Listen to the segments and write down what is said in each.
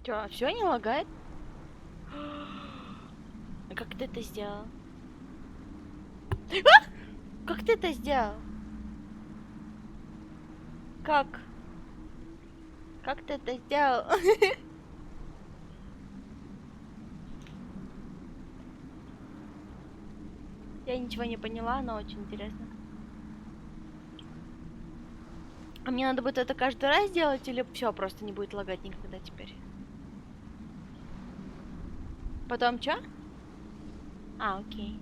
Чё, все не лагает? А как ты это сделал? Как ты это сделал? Как? Как ты это сделал? Я ничего не поняла, но очень интересно. А мне надо будет это каждый раз делать или все просто не будет лагать никогда теперь? Потом что? А, окей.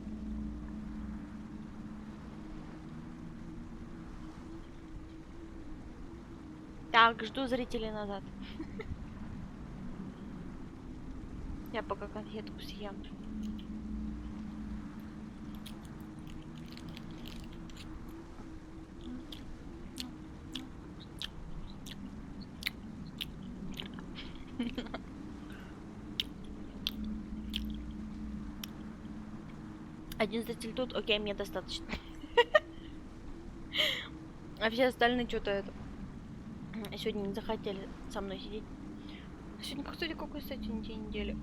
Так, жду зрителей назад. Я пока конфетку съем. Один зритель тут, окей, мне достаточно. А все остальные что-то это сегодня не захотели со мной сидеть. Сегодня, кстати, какой, кстати, день недели?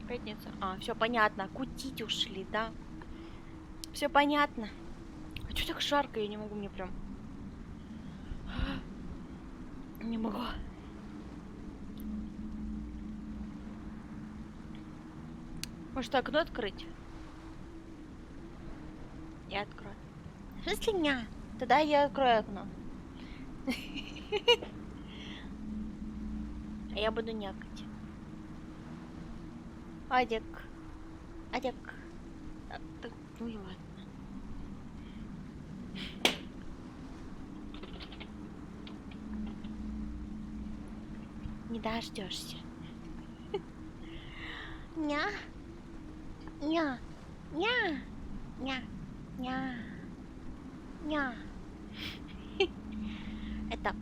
Пятница. А, все понятно. Кутить ушли, да? Все понятно. А что так жарко? Я не могу, мне прям. Не могу. Может, окно открыть? Я открою. В смысле ня? Тогда я открою окно. А я буду някать. Адик. Адик. Так, ну и ладно. Не дождешься. Ня. Ня. Ня. Ня. Ня. Ня. Это.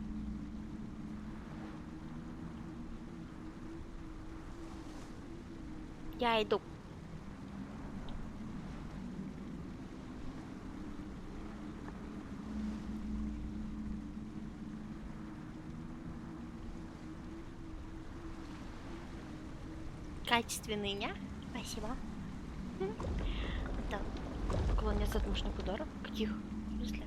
Я иду. Качественный ня. Спасибо. Это уклоняться от мощных ударов. Каких? В смысле?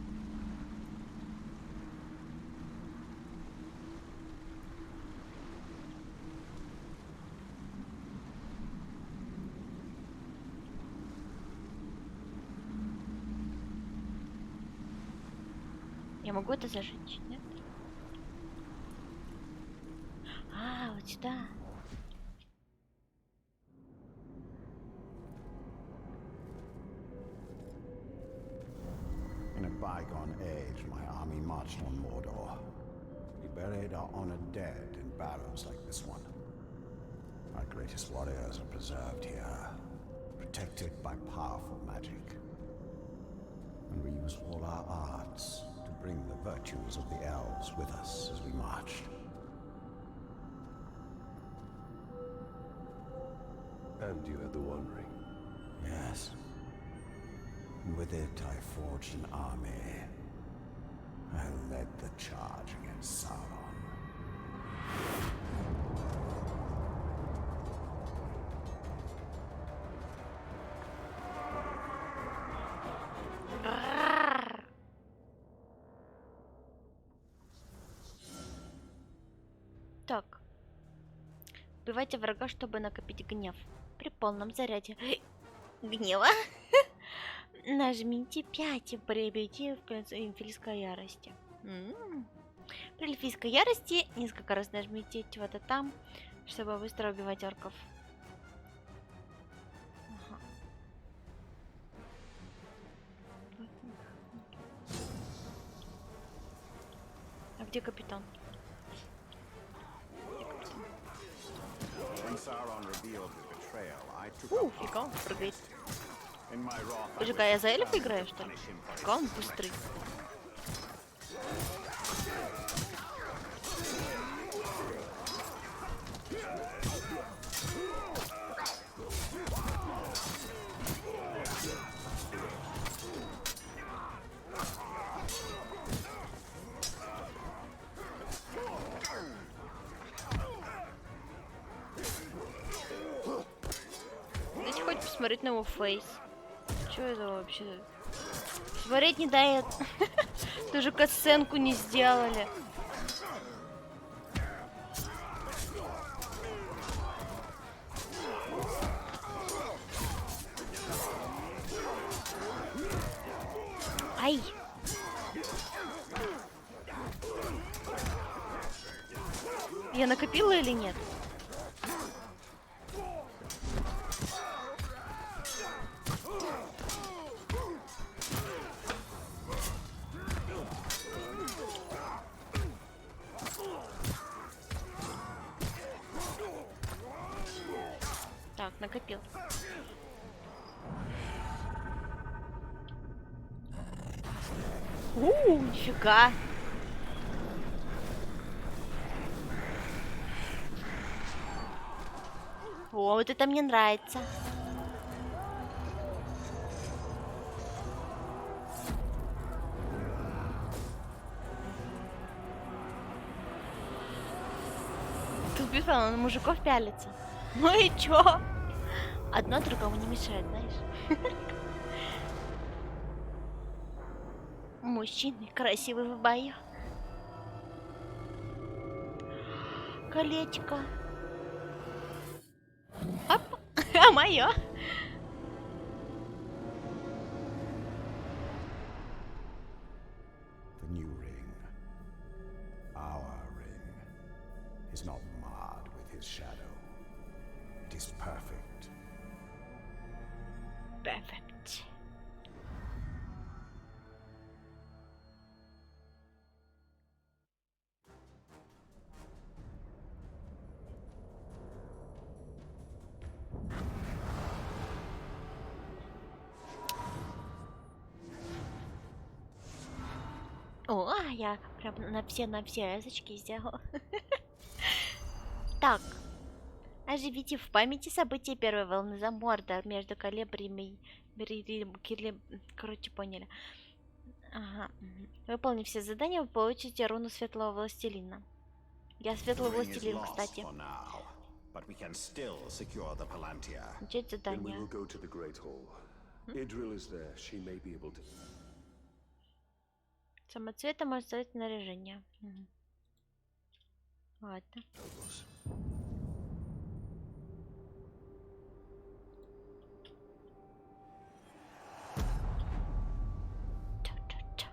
Я могу это зажечь, нет? А, вот сюда. In a bygone age, my army marched on Mordor. We buried our honored dead in barrows like this one. Our greatest warriors are preserved here, protected by powerful magic. And we used all our arts to bring the virtues of the elves with us as we marched. And you had the One Ring. Yes. And with it, I forged an army. I led the charge against Sauron. Так. Убивайте врага, чтобы накопить гнев. При полном заряде гнева нажмите 5 при перейти в эльфийской ярости. При эльфийской ярости несколько раз нажмите чего-то там, чтобы быстро убивать орков. Ага. А где капитан? When Sauron revealed his betrayal, I took up Фига, он прыгает. in my wrath. I Подожди, я за эльфа играю, что ли? punish him for Фига, он быстрый. смотреть на его фейс. Чё это вообще? Смотреть не дает. Даже катсценку не сделали. Ай! Я накопила или нет? Так, накопил. Нифига. О, вот это мне нравится. Тут бифа, он на мужиков пялится. Ну и чё? Одно другому не мешает, знаешь. Мужчины красивые в боях. Колечко. Оп. А моё. The new ring, our ring, is not marred with his shadow. It is perfect. Perfect. О, я прям на все язычки сделала. Так. Оживите в памяти события первой волны Заморда между Калебрием и Кирлем. Короче, поняли. Ага. Выполнив все задания, вы получите руну Светлого Властелина. Я Светлый Властелин, кстати. But we can still secure the Palantir. Начать Then we задание. will go to the Great Hall. Idril is there. She may be able to... Самоцвета может сделать снаряжение. Мгм. Ладно. Ча-ча-ча.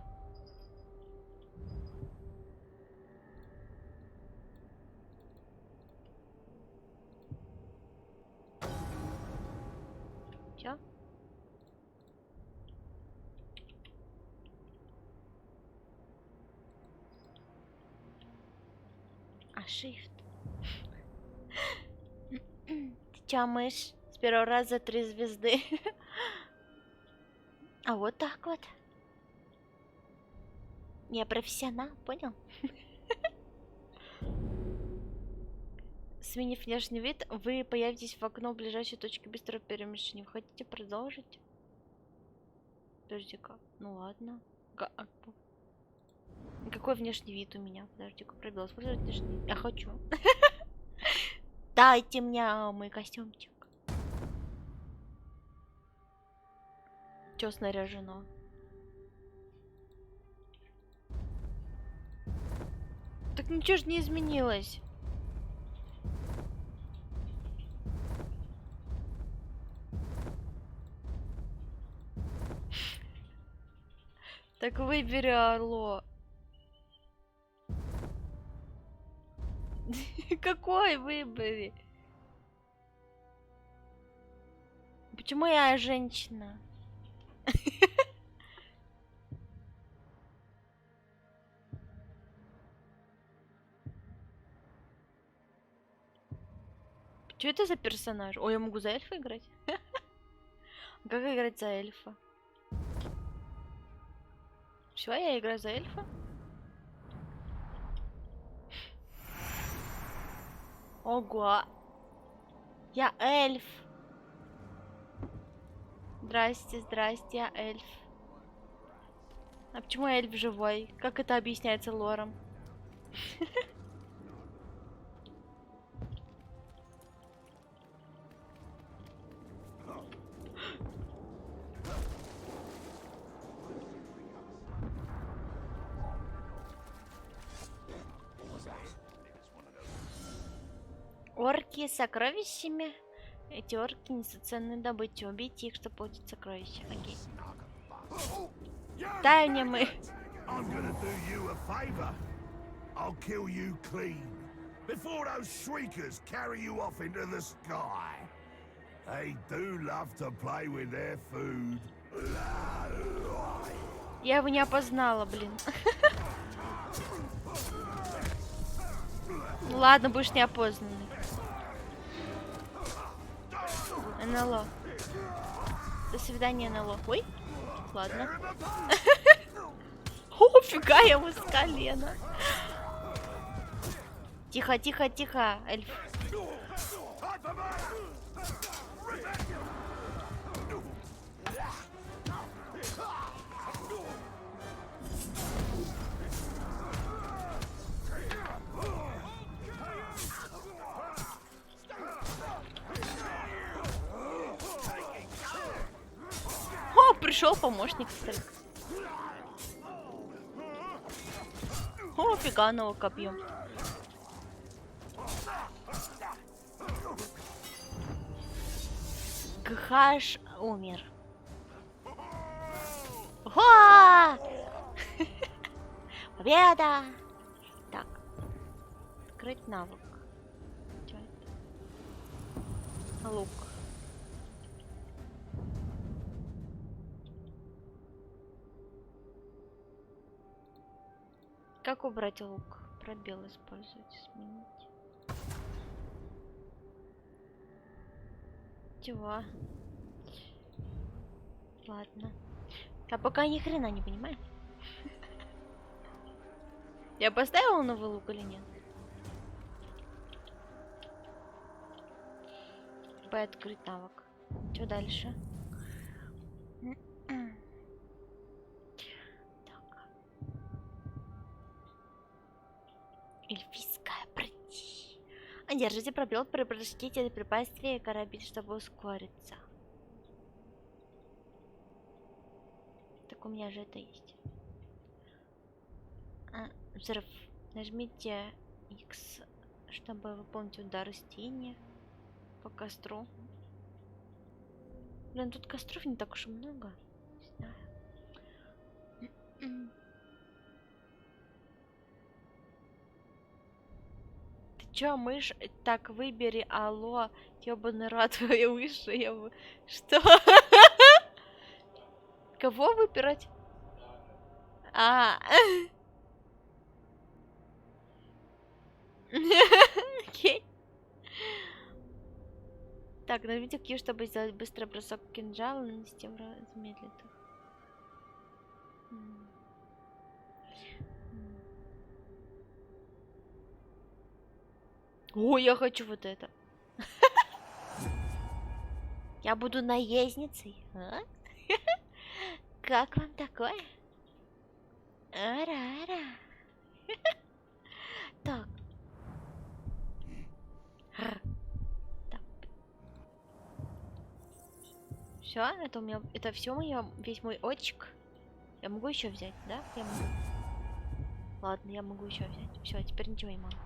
Чё? А, shift. Ты чё, мышь? С первого раза 3 звезды. А вот так вот. Я профессионал, понял? Сменив внешний вид, вы появитесь в окно ближайшей точки быстрого перемещения. Вы хотите продолжить? Подожди-ка. Ну ладно. Какой внешний вид у меня? Подожди-ка, пробел. Использовать внешний вид. Я хочу. Дайте мне мой костюмчик. Чё снаряжено? Так ничего ж не изменилось. Так выбери Орло. Какой выбери? Почему я женщина? Что это за персонаж? Ой, я могу за эльфа играть? Как играть за эльфа? Все, я играю за эльфа? Ого! Я эльф! Здрасте, здрасте, я эльф. А почему эльф живой? Как это объясняется лором? Орки с сокровищами. Эти орки несоценны добычу. Убейте их, чтобы получить сокровища. Окей. Дай мне мы. I'm gonna do you a favor. I'll kill you clean before those shriekers carry you off into the sky. They do love to play with their food. Я его не опознала, блин. Ну ладно, будешь неопознанный. НЛО. До свидания, НЛО. Ой, ладно. О, фига, я ему с колена. Тихо, тихо, тихо, эльф. О, пришел помощник, кстати. О, фига, нового копьем. Гхаш умер. Ха! Победа! Так. Открыть навык. Чё это? Лук. Как убрать лук? Пробел использовать, сменить. Чего? Ладно. Я пока ни хрена не понимаю. Я поставила новый лук или нет? Б открыть навык. Что дальше? Так. Эльфийская пройти. Держите пробел, прочтите препятствие карабин, чтобы ускориться. Так у меня же это есть. Взрыв. Нажмите X, чтобы выполнить удар из тени по костру. Блин, тут костров не так уж и много. Не знаю. Ты чё, мышь? Так, выбери, алло, ёбаный рот, твои выше, я бы... Что? Кого выбирать? Окей. Так, нажмите Q, чтобы сделать быстрый бросок кинжала, нанести замедлит их. О, я хочу вот это. Я буду наездницей. А? Как вам такое? Ара-ара. Так. Так. Все, это у меня, это все весь мой очек. Я могу еще взять, да? Я могу. Ладно, я могу еще взять. Все, теперь ничего не могу.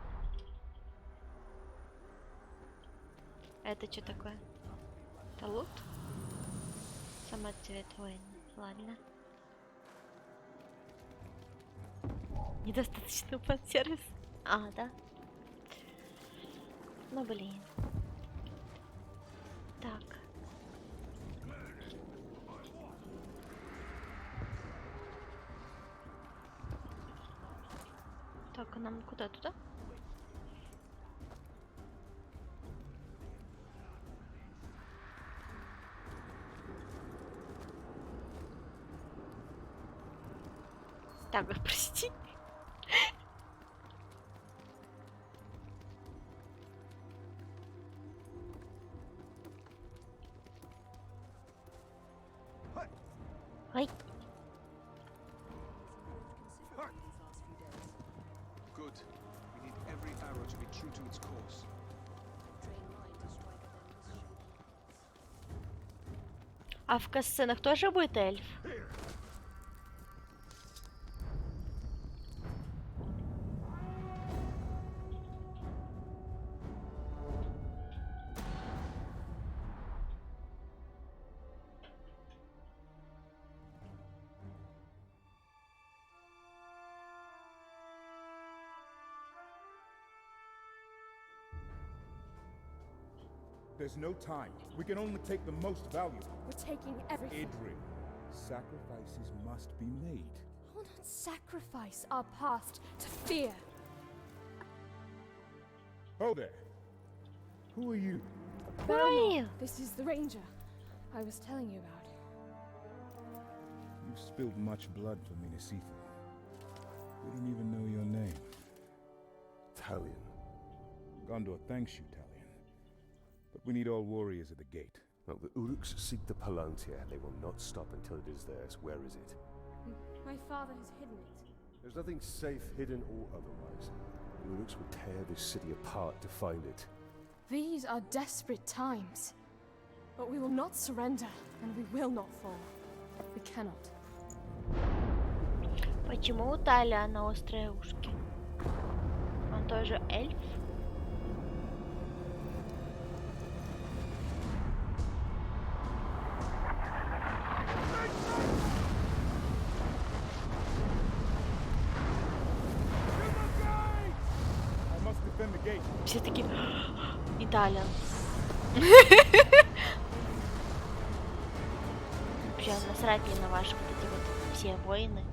Это что такое? Это лут? Самоцвет воина. Ладно. Недостаточно под сервис. Да. Ну блин. Так. Так, а нам куда? Туда? Так, прости. Ой. Good. We need every arrow to be true to its course. А в касценах тоже будет эльф? There's no time. We can only take the most valuable. We're taking everything. Idril, sacrifices must be made. I will not sacrifice our past to fear. Oh there. Who are you? Ой, This is the ranger I was telling you about. You've spilled much blood for Minas Ithil. We don't even know your name. Talion. Gondor thanks you, Talion. But we need all warriors at the gate. Well, the Uruks seek the Palantir. They will not stop until it is theirs. Where is it? My father has hidden it. There's nothing safe, hidden or otherwise. The Uruks will tear this city apart to find it. These are desperate times. But we will not surrender, and we will not fall. We cannot. почему у Талиана острые ушки? Он тоже эльф? I must defend the gate. Все таки Италиан. Вообще насрать мне на ваши вот эти вот все войны.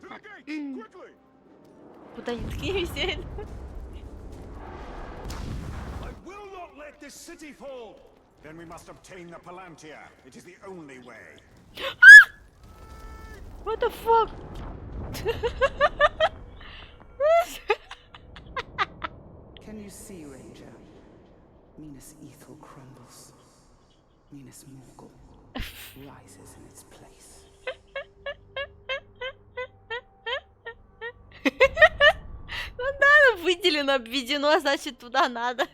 To the gate! Quickly! Куда ни ткни, все. I will not let this city fall! Then we must obtain the Palantir. It is the only way. What the fuck? Can you see, Ranger? Minas Ithil crumbles. Minas Morgul rises in its place. Ну да, выделено, обведено, значит туда надо.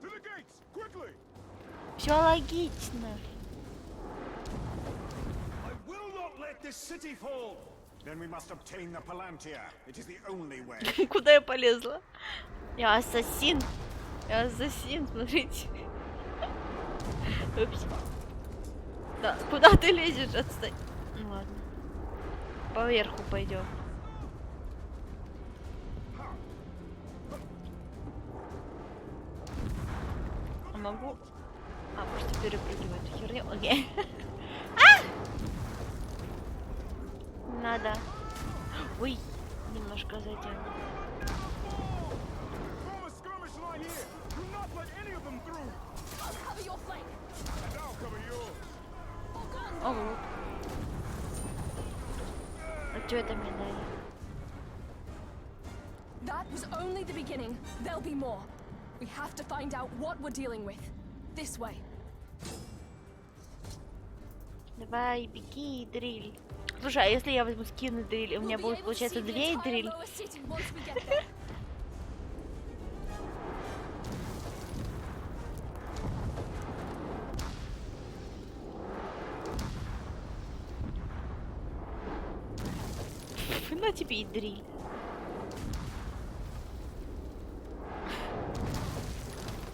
To the gates! Quickly! Все логично. I will not let this city fall! Then we must obtain the Palantir. It is the only way. Куда я полезла? Я ассасин. Я ассасин, смотрите. Упс. Да, куда ты лезешь? Отстань. Ну ладно. Поверху пойдем. А могу? А, просто перепрыгиваю эту херню. Окей. Надо. Ой, немножко задел. Form a skirmish line here! Do not let any of them through! I'll cover your flank. And I'll cover yours! Ого. А что это мне дали? That was only the beginning. There'll be more. We have to find out what we're dealing with. This way. Давай, беги, дриль. Слушай, а если я возьму скин и дриль, у меня We'll be будет, able to получается, see the две и entire дриль? lower city once we get there. На тебе и дриль.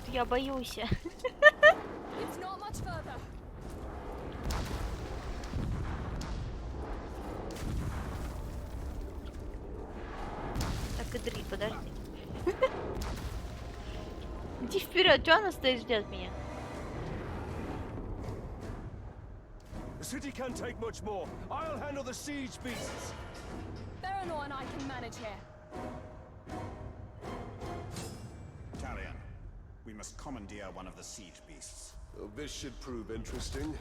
Я боюсь. It's not much further. Так и дриль, подожди. Иди вперед, что она стоит, ждет меня? The city can't take much more. I'll handle the siege beasts. Berenor and I can manage here. Talion, we must commandeer one of the siege beasts. Well, this should prove interesting.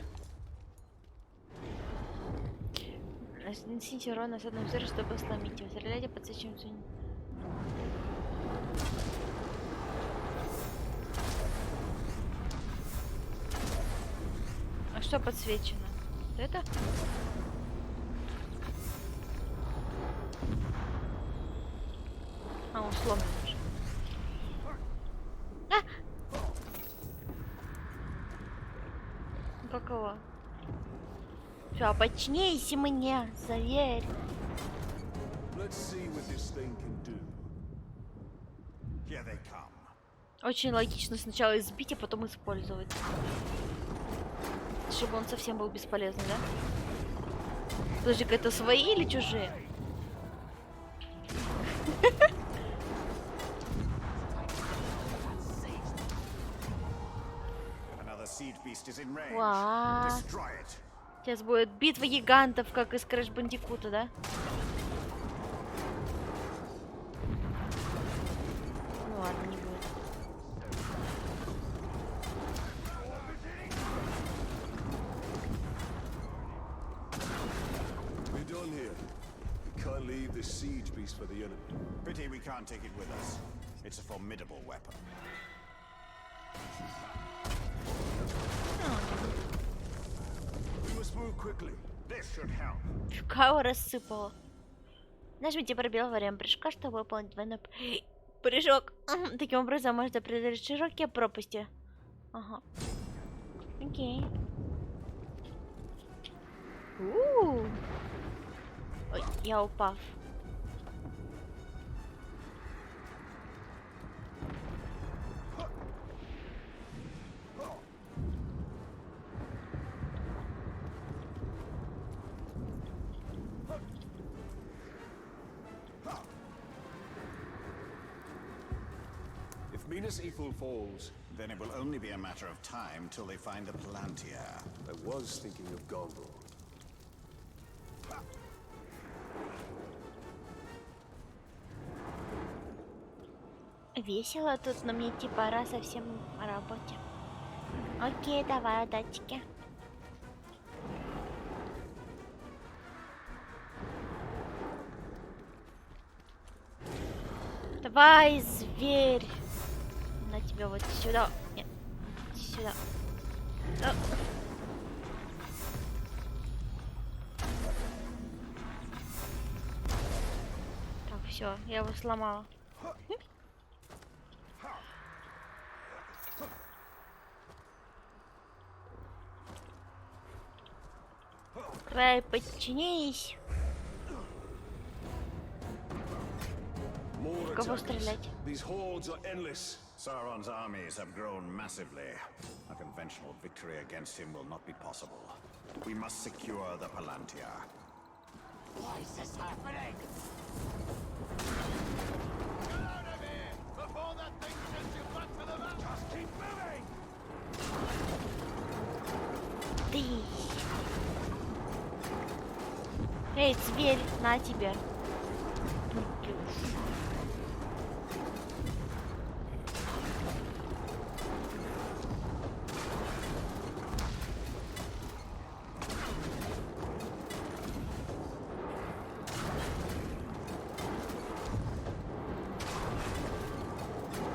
Нанесите урон на одном взрыве, чтобы сломить его. Стреляйте под свечением сунь. А что подсвечено? Вот это? А, он сломан уже. А! Ну, какого? Все, подчинись мне, заверь. Let's see what this thing can do. Here they come. Очень логично сначала избить, а потом использовать. Чтобы он совсем был бесполезный, да? Подожди-ка, это свои или чужие? Another siege beast is in range. What? Destroy it. Сейчас будет битва гигантов, как из Crash Bandicoot, да? Ну ладно, не будет. We're done here. We can't leave this siege beast for the enemy. Pity we can't take it with us. It's a formidable weapon. We must move quickly. This should help. Кого рассыпало. Нажмите пробел во время прыжка, чтобы выполнить двойной прыжок. Таким образом можно преодолеть широкие пропасти. Ага. Окей. Ой, я упав. If Minas Ithil falls, Then it will only be a matter of time till they find the Palantir. I was thinking of Gondor. Весело тут, но мне типа пора совсем о работе. Окей, давай, датчики. Давай, зверь. На тебя вот сюда. Нет, сюда. А. Так, все, я его сломала. Давай, подчинись. More В кого attackers. стрелять? These hordes are endless. Sauron's armies have grown massively. A conventional victory against him will not be possible. We must secure the Palantir. Why is this happening? Before that thing sends you back to the map! Just keep moving! Ты. Эй, зверь, на тебе.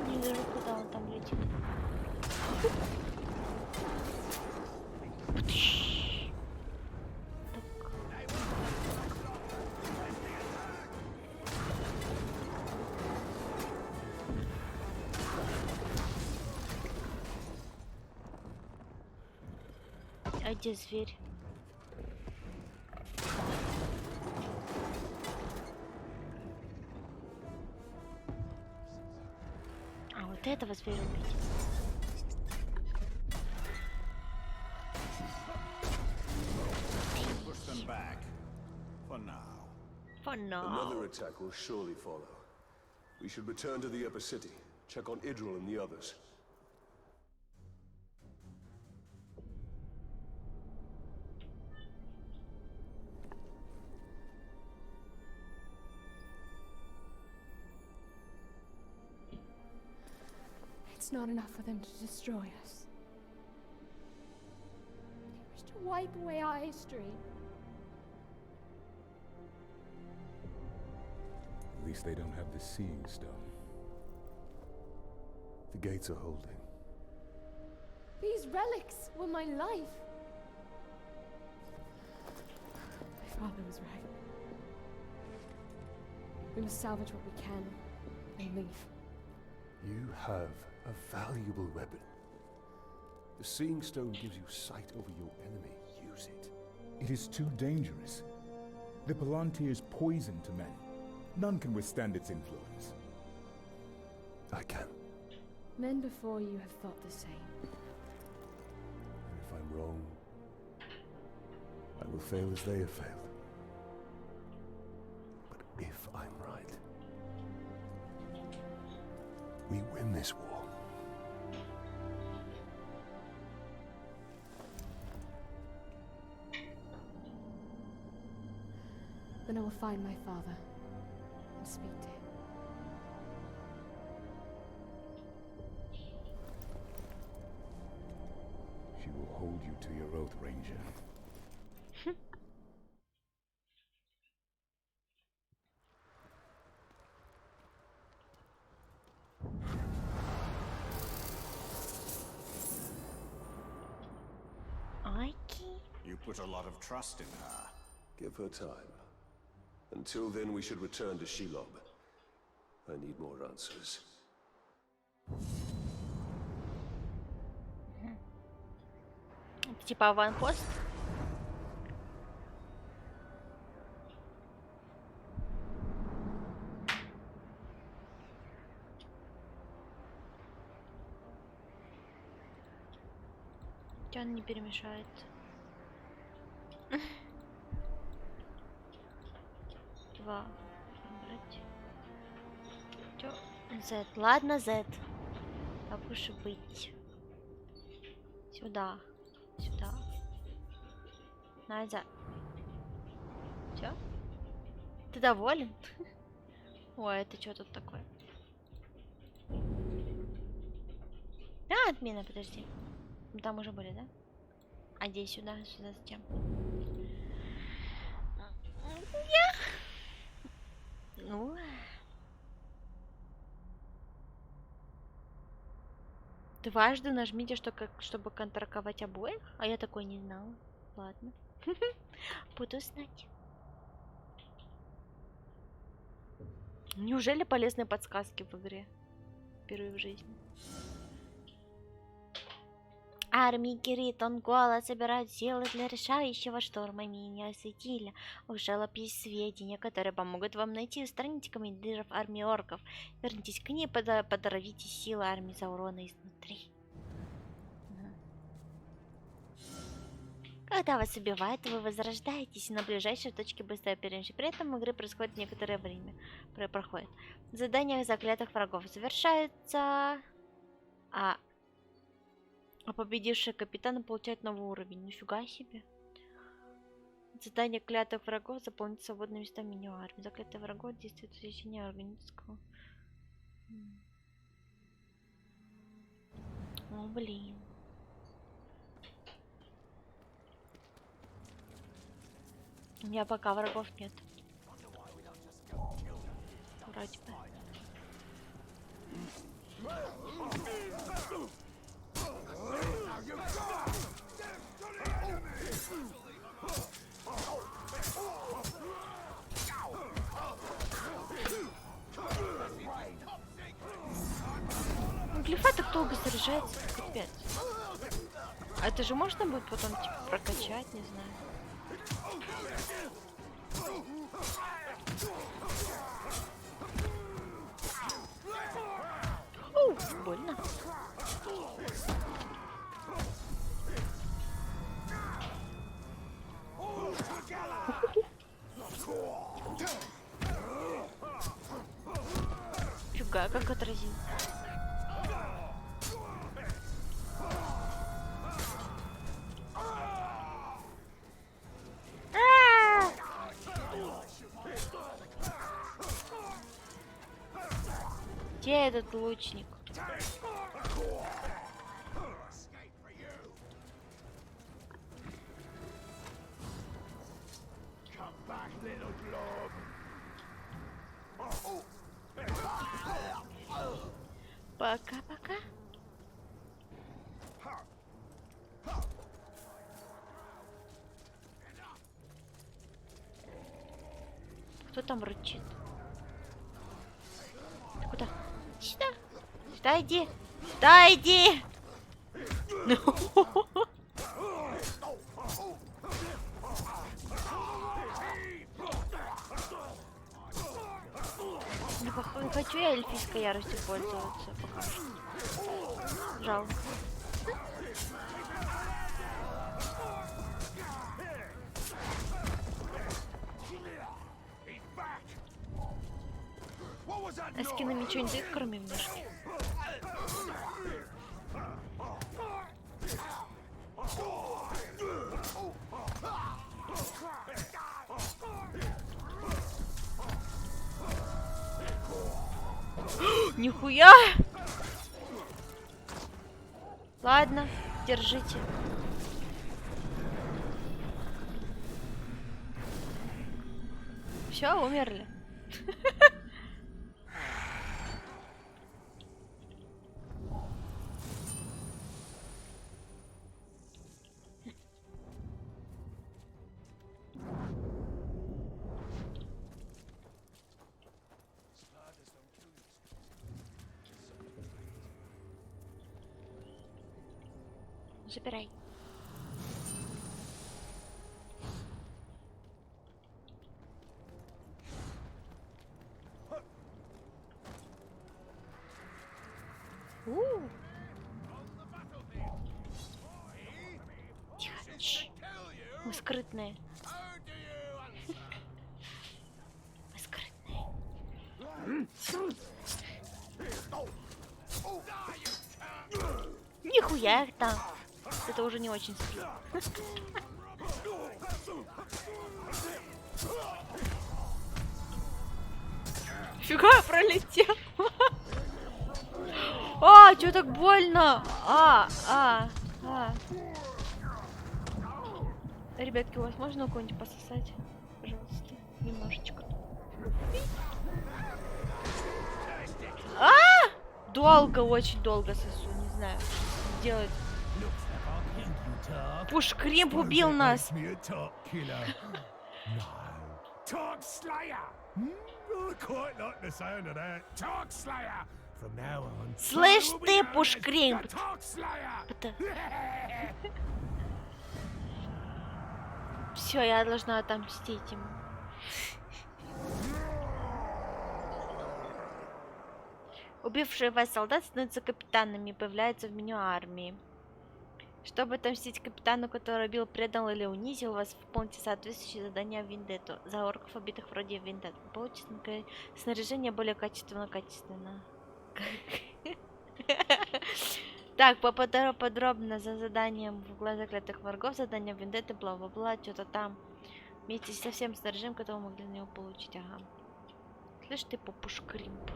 Не вижу, куда он там летит. А где зверь? А вот этого зверя убить. Push them back. For now. For now. Another attack will surely follow. We should return to the upper city. Check on Idril and the others. It's not enough for them to destroy us. They wish to wipe away our history. At least they don't have the Seeing Stone. The gates are holding. These relics were my life. My father was right. We must salvage what we can and leave. You have a valuable weapon. The Seeing Stone gives you sight over your enemy. Use it. It is too dangerous. The Palantir is poison to men. None can withstand its influence. I can. Men before you have thought the same. And if I'm wrong, I will fail as they have failed. this war. Then I will find my father and speak to him. She will hold you to your oath, Ranger. Окей. You put a lot of trust in her. Give her time. Until then, we should return to Shelob. I need more answers. Это типа аванпост? Чё он не перемешается? Два. Выбрать. Чё? Z. Ладно, Z. Так уж и быть. Сюда. Сюда. Назад. Всё? Ты доволен? Ой, это что тут такое? А, отмена, подожди. Мы там уже были, да? А здесь сюда, сюда зачем? Ну. Дважды нажмите, чтобы контраковать обоих? А я такой не знала. Ладно. Буду знать. Неужели полезные подсказки в игре? Впервые в жизни. Армии Киритон Гола собирают силы для решающего шторма. Меня осветили. У Шелоп есть сведения, которые помогут вам найти и устранить командиров армии орков. Вернитесь к ней, подоровите силы армии Заурона изнутри. Когда вас убивают, вы возрождаетесь на ближайшей точке быстрого перемещения. При этом игры происходит некоторое время. Проходит. Задания заклятых врагов завершаются. А победившие капитаны получают новый уровень. Нифига себе. Задание клятых врагов заполнить свободные места в меню армии. Заклятые врагов действует в течение органического. О, блин. У меня пока врагов нет. Вроде бы. Глифа так долго заряжается, капец. А это же можно будет потом типа прокачать, не знаю. Больно. Фига, как отразил. Где этот лучник? Пока-пока. Кто там рычит? Ты куда? Сюда. Сюда иди. Сюда иди. Не хочу я эльфийской яростью пользоваться пока что. Жалко. А скины ничего не дают, кроме мишки. Нихуя! Ладно, держите. Все, умерли. Забирай. Тихо. Тш. Мы скрытные. Мы скрытные. Нихуя их там. Это уже не очень скрыт. Фига, пролетел. А, чё так больно? Ребятки, у вас можно у кого-нибудь пососать? Пожалуйста, немножечко. Долго, очень долго сосу, не знаю, что делать. Пушкримп убил нас. Talk Slayer! I quite like the sound of that. Talk Slayer! From now on. Слышь ты, Пушкримп! Talk Slayer! Все, я должна отомстить ему. Убившие вас солдат становятся капитанами и появляются в меню армии. Чтобы отомстить капитану, который убил, предал или унизил вас, выполните соответствующее задание в Вендетту. За орков, убитых вроде Вендетт. Получите снаряжение более качественно. Так, подробно за заданием в угла заклятых врагов, задание Вендетты, бла-бла-бла, что-то там. Вместе со всем снаряжением, которое вы могли на него получить. Ага. Слышь ты, Пушкримп.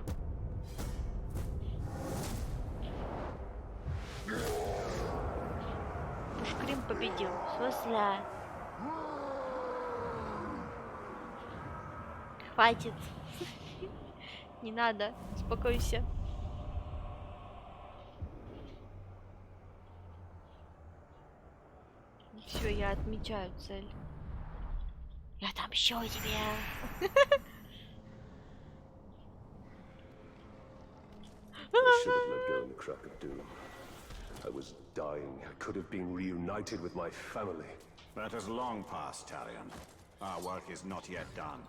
Пушкримп победил. В смысле? Хватит. Не надо. Успокойся. Все, я отмечаю цель. Я отомщу тебе. I should have let go in the crack of doom. I was dying. I could have been reunited with my family. That has long passed, Talion. Our work is not yet done.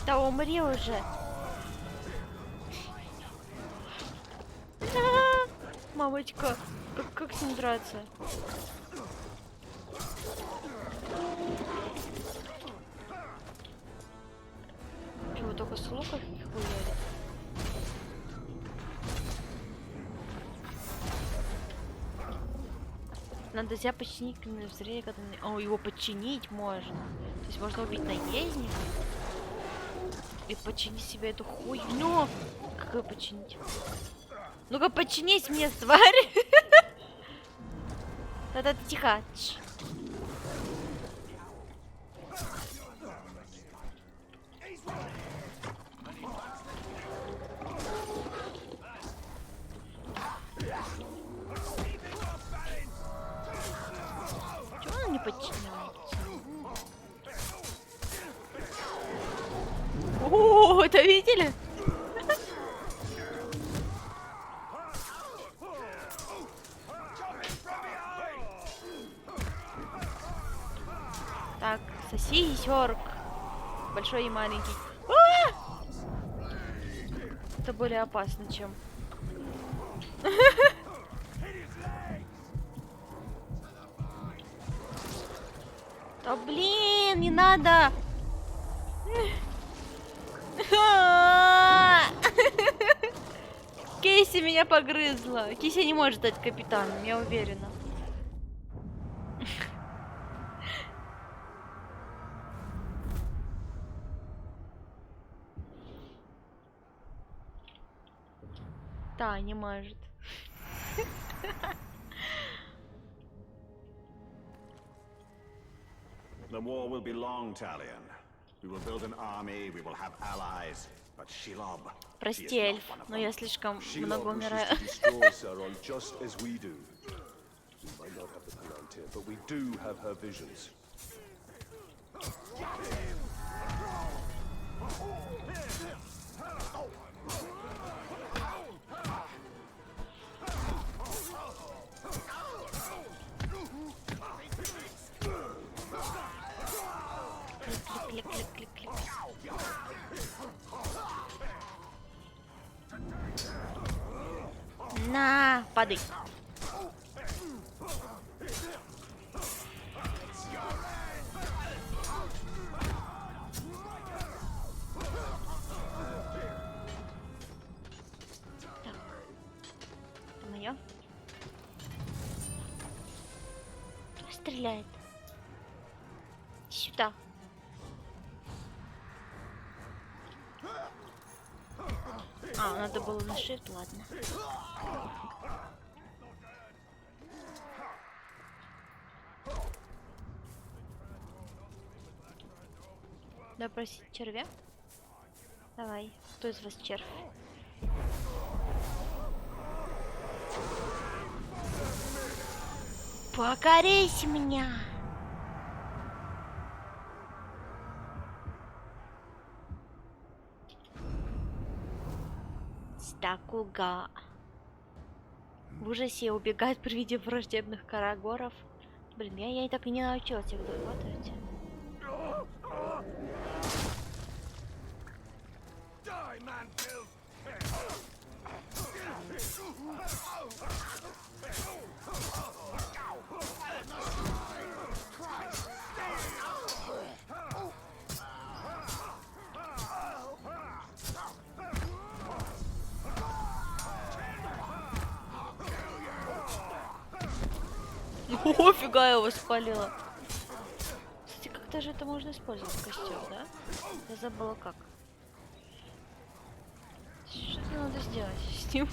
Да умри уже. Мамочка, как с ним драться? Чего, только с лука их хуярит? Надо себя починить в зрение, когда... О, его починить можно. То есть можно убить наездника и починить себе эту хуйню. Как ее починить? Ну-ка, починись мне, тварь! Да-да, тихо. Чего он не подчиняется? О, это видели? Так, сосисёрк. Большой и маленький. Это более опасно, чем... Да блин, не надо! Кейси меня погрызла. Кейси не может стать капитаном, я уверена. Да, не может. The war will be long, Talion. We will build an army, we will have allies, but Shelob, Прости, эльф, но я слишком много Shelob умираю. wishes to destroy Sauron just as we do. We might not have the Palantir, but we do have her visions. Клик-клик-клик-клик-клик. На, падай. Так. Это моё? Кто стреляет? Сюда. А, надо было на shift, ладно. Допросить червя? Давай. Кто из вас червь? Покорись меня! Стакуга. В ужасе убегает при виде враждебных карагоров. Блин, я и так и не научилась их дохватывать. Офига, я его спалила. Кстати, как-то же это можно использовать костер, да? Я забыла как. Что-то надо сделать с ним.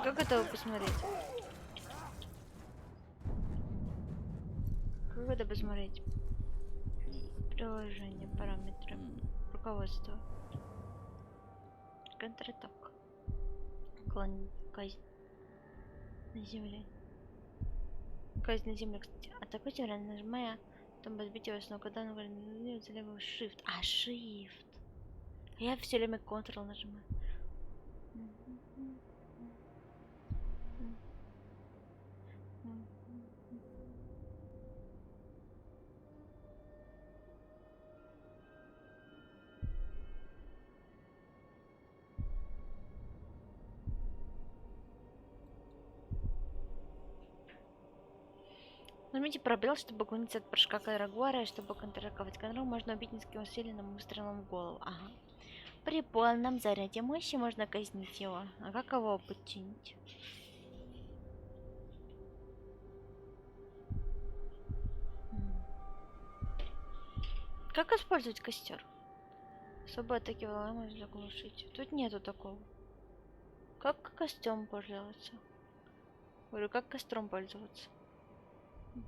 Как это посмотреть? Как это посмотреть? Приложение, параметры, руководство. Контратак. Казнь на земле. Казнь на земле, кстати. Атакуйте, нажимая, потом разбить его снова, когда он говорит, shift. А, shift. Я все время Ctrl нажимаю. Нажмите пробел, чтобы уклониться от прыжка Карагора, и чтобы контратаковать контроль, можно убить низким усиленным выстрелом в голову. Ага. При полном заряде мощи можно казнить его. А как его подчинить? Как использовать костер? Особо атаки можно заглушить. Тут нету такого. Как костем пользоваться? Говорю, как костром пользоваться?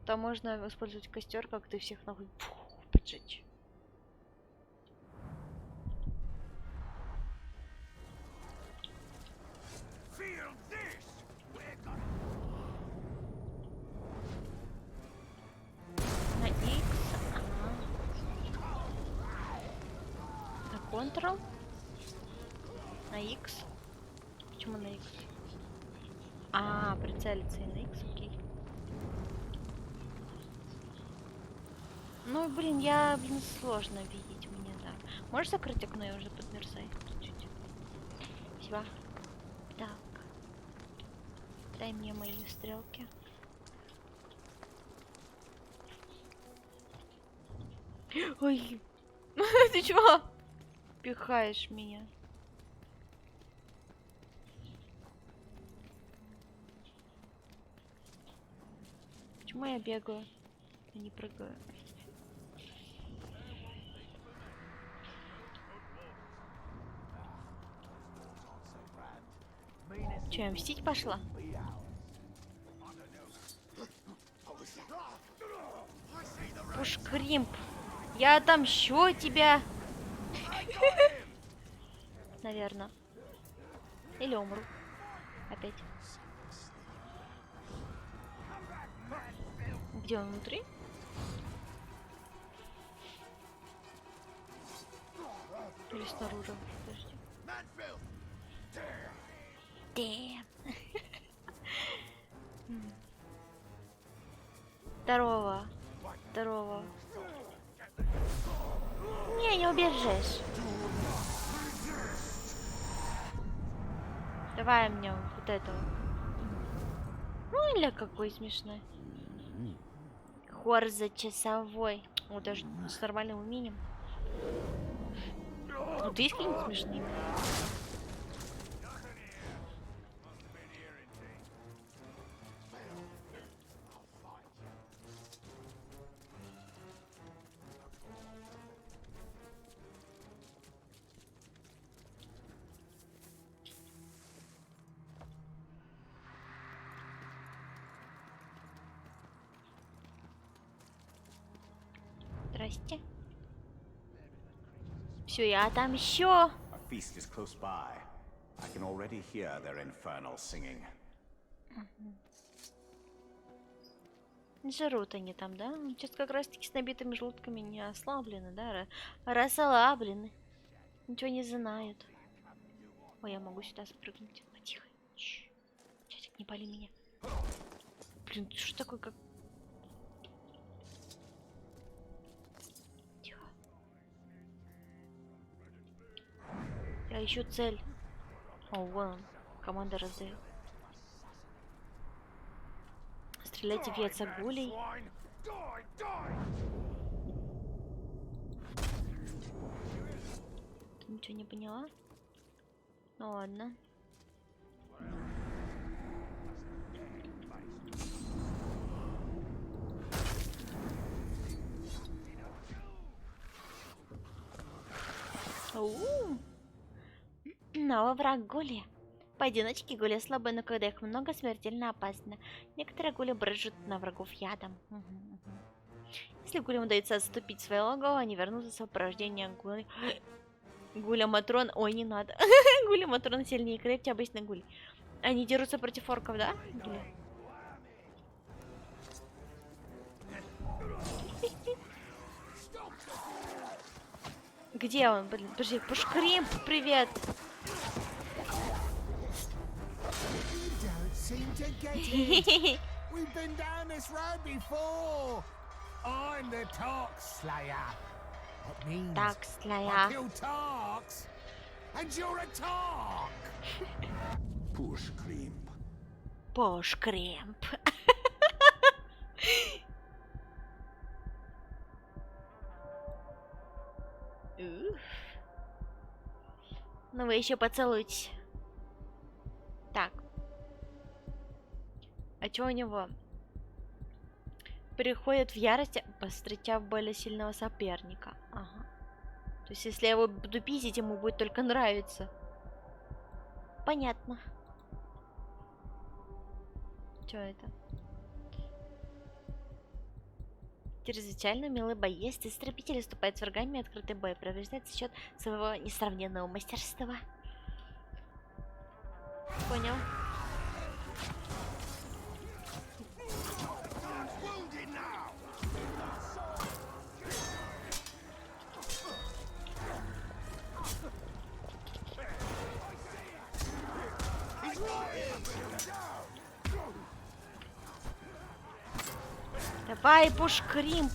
Там можно использовать костер, как ты всех нахуй поджечь. На X. На Ctrl. На X. Почему на X? А, прицелиться и на X, окей. Ну, блин, сложно видеть мне, да. Можешь закрыть окно, я уже подмерзаю чуть-чуть. Спасибо. Так. Дай мне мои стрелки. Ой. Ты чего? Пихаешь меня. Почему я бегаю, а не прыгаю? Че, я мстить пошла? Пушкримп, я отомщу тебя. Наверное. Или умру. Опять. Где он внутри? Или снаружи? Подожди. Damn. Здорово. Здорово. Не убежишь. Давай мне вот этого. Ну, или какой смешной. Хорза часовой. Вот даже с нормальным умением. Тут есть какие-нибудь смешные? Здрасте. Все, я отомщу. A feast is close by. I can already hear their infernal singing. Жрут они там, да? Сейчас как раз таки с набитыми желудками не ослаблены, да? Расслаблены. Ничего не знают. Ой, я могу сюда спрыгнуть. Тихо. Чатик, не пали меня. Блин, что такое, как... Тихо. Я ищу цель. О, вон он. Команда раздает. Стреляйте в яйца гулей. Ты ничего не поняла? Ну ладно. Новый враг гули. Поодиночке гули слабые, но когда их много, смертельно опасно. Некоторые гули брызжут на врагов ядом. Если гулям удается отступить в свое логово, они вернутся в сопровождение гули. Гуля-матрон... Ой, не надо. Гуля-матрон сильнее и крепче обычных гулей. Они дерутся против орков, да? Гули? Где он? Блин, подожди, Пушкримп, привет! We've been down this road before. I'm the Tark Slayer. What means Так, I Slayer. kill Tarks, and you're a Tark. Pushkrimp. Пушкримп. Ну вы еще поцелуйтесь. Так. А чё у него? Приходит в ярость, повстречав более сильного соперника. Ага. То есть, если я его буду пиздить, ему будет только нравиться. Понятно. Чё это? Чрезвычайно милый боец. Истребитель вступает с врагами в открытый бой. Провождает за счет своего несравненного мастерства. Понял. Давай, Пушкримп,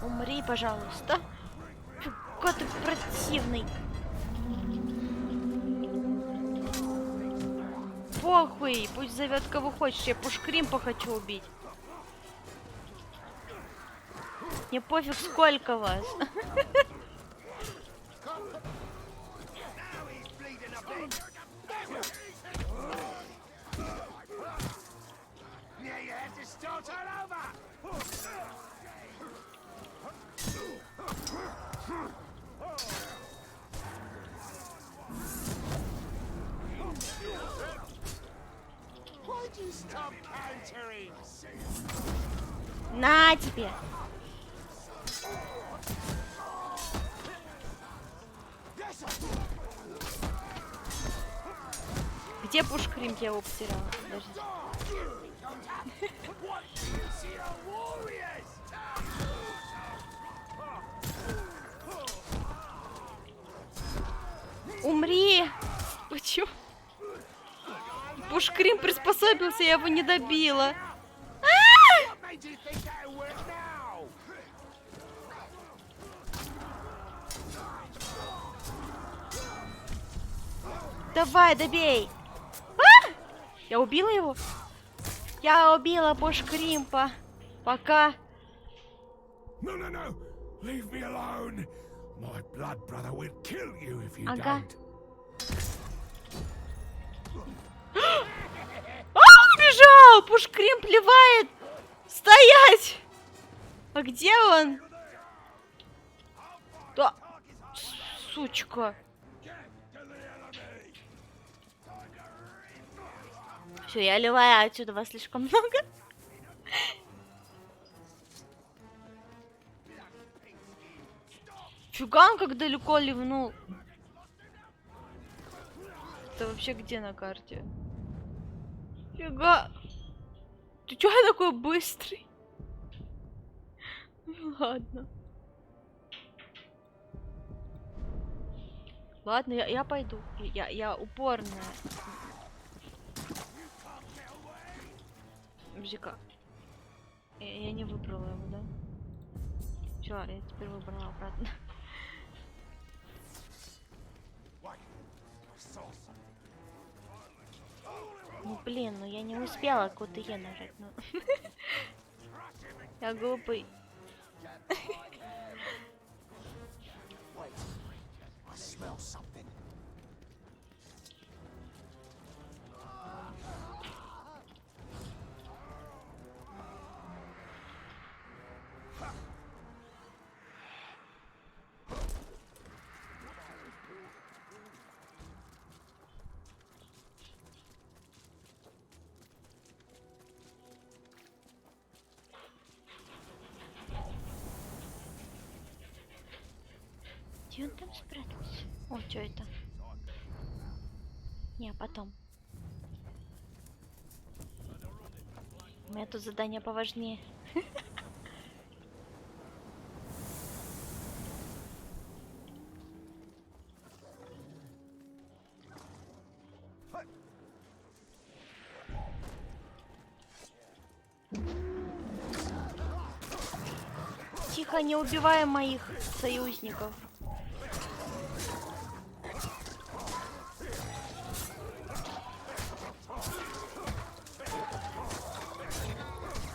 умри, пожалуйста. Фу, какой ты противный. Похуй, пусть зовет кого хочешь, я Пушкримпа хочу убить. Мне пофиг, сколько вас. На тебе! Где Пушкрим? Я его потеряла. Подожди. Умри! Почему? Пушкрим приспособился, я его не добила. Давай, добей! Я убила его? Я убила Пушкримпа. Пока. No, no, no! Leave me alone! My blood brother will kill you if you Ага. don't. Убежал! Пушкрим плевает! Стоять! А где он? Да. Сучка. Все, я ливаю отсюда, вас слишком много. Фига, он как далеко ливнул. Это вообще где на карте? Фига. Ты чё такой быстрый? Ну ладно. Ладно, я пойду. Я упорная. Подожди-ка. Я не выбрала его, да? Все, я теперь выбрала обратно. Ну блин, ну я не успела какую-то Е нажать. Ну. Я глупый. Где он там спрятался? О, что это? Не, потом. У меня тут задание поважнее. Тихо, не убиваем моих союзников.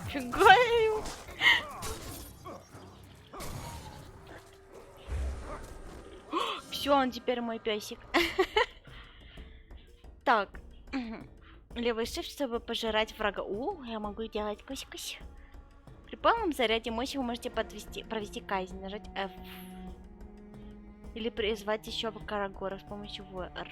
Фига его. Все, он теперь мой песик. Так. Левый shift, чтобы пожирать врага. Я могу делать кось-кось. При полном заряде мощи вы можете провести казнь. Нажать F. Или призвать еще Карагора с помощью VR.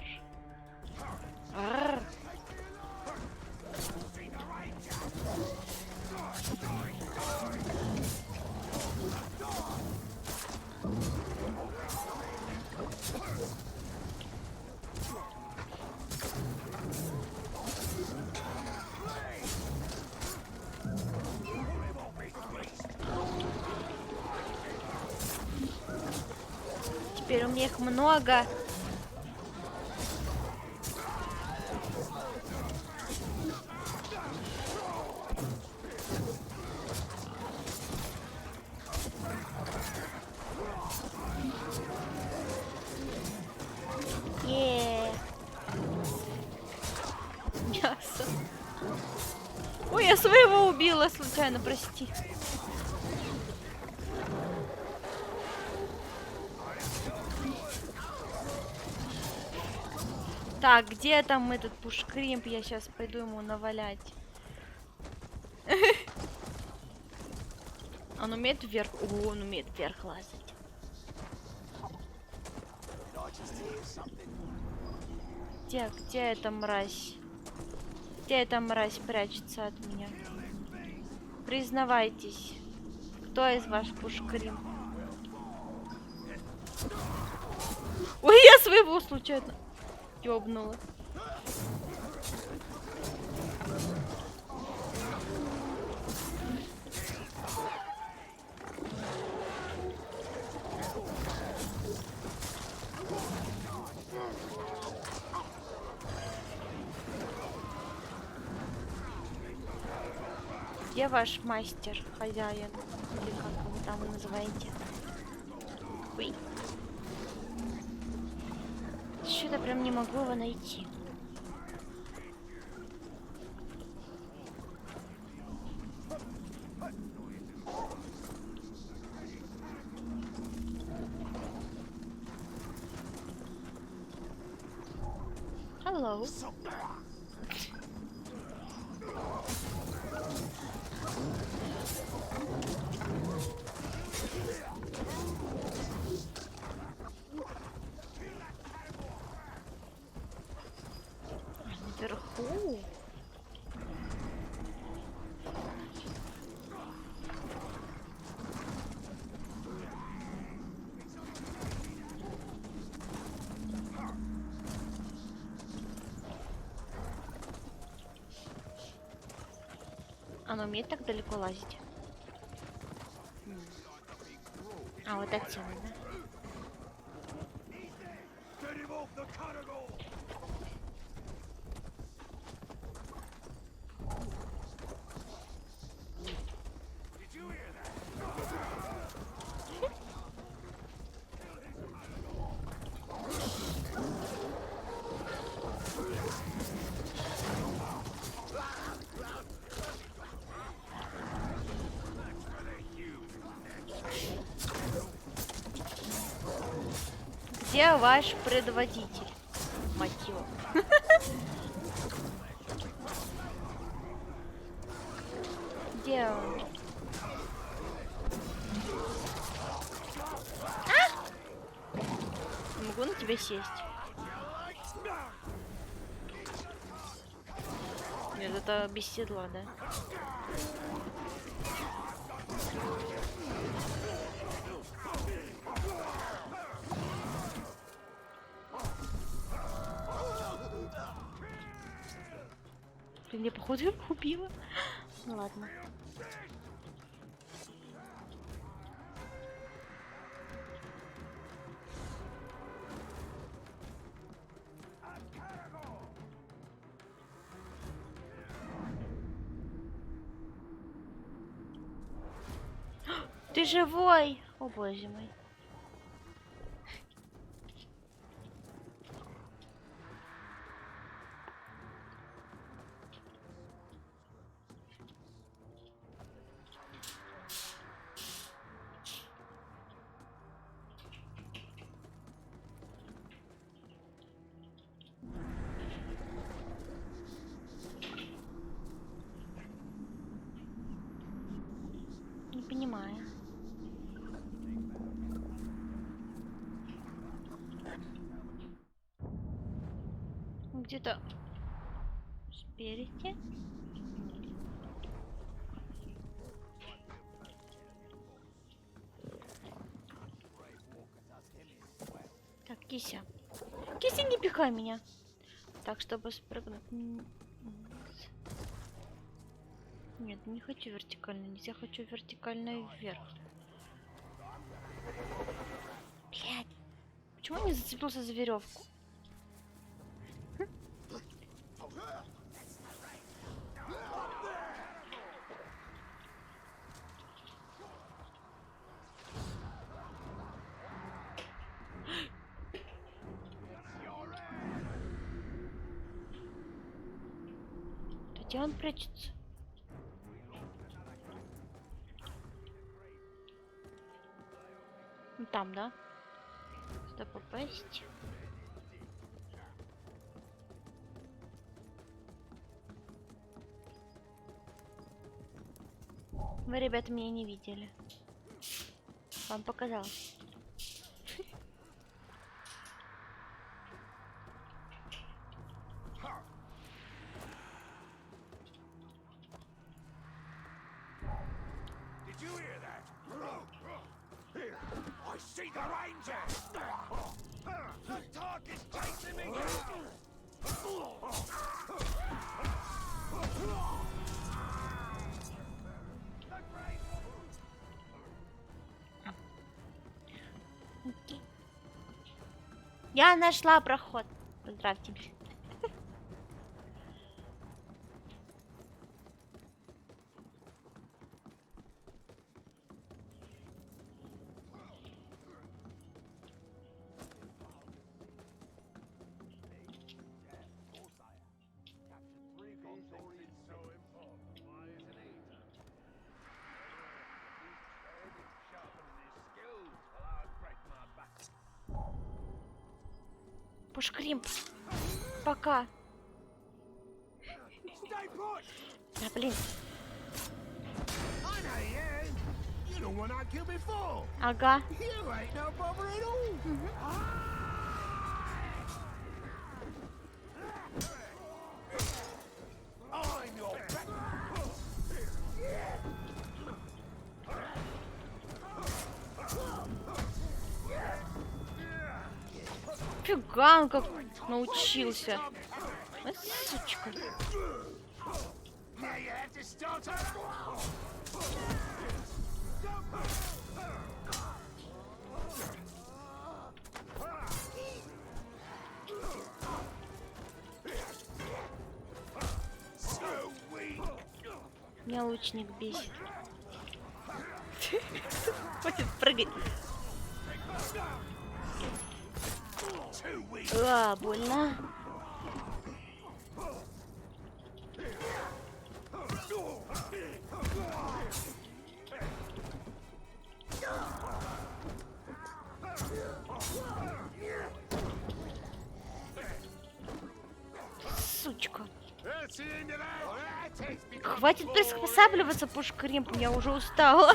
Теперь у меня их много. Мясо. Ой, я своего убила случайно, прости. Так, где там этот Пушкримп? Я сейчас пойду ему навалять. Он умеет вверх? О, он умеет вверх лазать. Где эта мразь? Где эта мразь прячется от меня? Признавайтесь, кто из вас пушкарим? Ой, я своего случайно ёбнула. Где ваш мастер, хозяин? Или как вы там называете? Ой. Что-то прям не могу его найти. Hello. Наверху. Оно умеет так далеко лазить? А, вот отсюда, да? Где ваш предводитель? Мотив. Где он? Не могу на тебя сесть. Нет, это без седла, да? Ты меня, походу, его убила. Ну ладно. Ты живой! О боже мой. Не понимаю. Где-то спереди. Так, Кися. Кися, не пихай меня. Так, чтобы спрыгнуть. Нет, не хочу вертикально вниз, я хочу вертикально вверх. Блядь. Почему он не зацепился за веревку? Где он прячется? Ну, там, да? Сюда попасть. Вы, ребята, меня не видели. Вам показалось. Seeker Ranger! The target's chasing me! Окей. Я нашла проход. Поздравьте. Пушкримп. Пока. Stay put! Да, блин. I know you! You're the one I killed before! Ага. You ain't no bother at all! I'm your back! Фига, он как научился. А, сучка. Now you have to start over! So weak! Меня лучник бесит. Хватит прыгать. Too weak! А, больно. Сучка. That's the end of that! That takes me Хватит приспосабливаться, Пушкримп, я уже устала.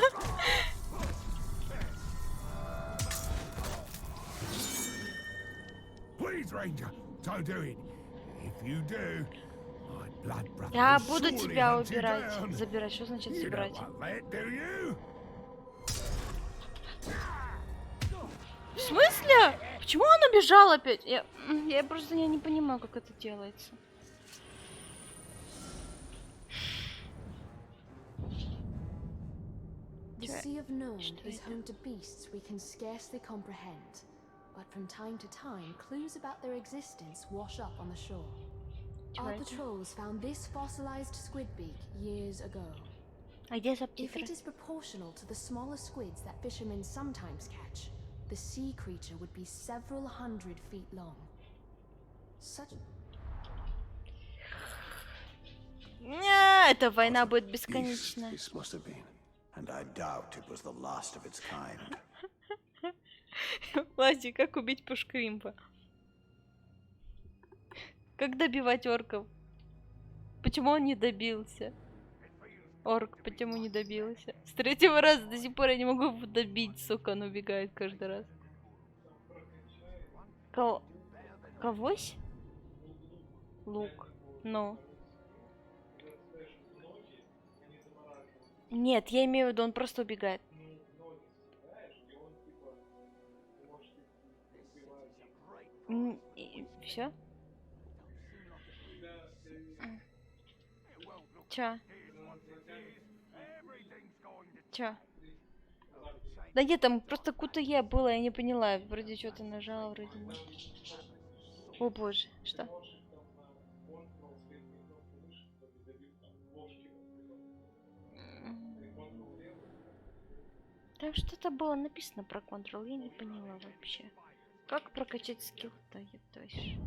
Please, Ranger, don't do it. If you do, my blood brother Я will буду surely тебя hunt you убирать. down. Забирать. Что значит You don't забирать? want that, do you? В смысле? Почему он убежал опять? Я просто не понимаю, как это делается. The Чё- Sea of Nome что is это? home to beasts we can scarcely comprehend, but from time to time, clues about their existence wash up on the shore. Чё Our это? patrols found this fossilized squidbeak years ago. А где If субтитры? it is proportional to the smaller squids that fishermen sometimes catch, the sea creature would be several hundred feet long. Such Эта война будет бесконечна. This must have been. And I doubt it was the last of its kind. Власти, как убить Пушкримпа? Как добивать орков? Почему он не добился? Орк, почему не добился? С третьего раза до сих пор я не могу его добить, сука, он убегает каждый раз. Когось? Лук. Ну. Нет, я имею в виду, он просто убегает. Все? Чё? Чё? Да нет, там просто кутуе было, я не поняла. Вроде что-то нажала, вроде нет. О боже, что? Там что-то было написано про контрол, я не поняла вообще. Как прокачать скилл-то, ебать?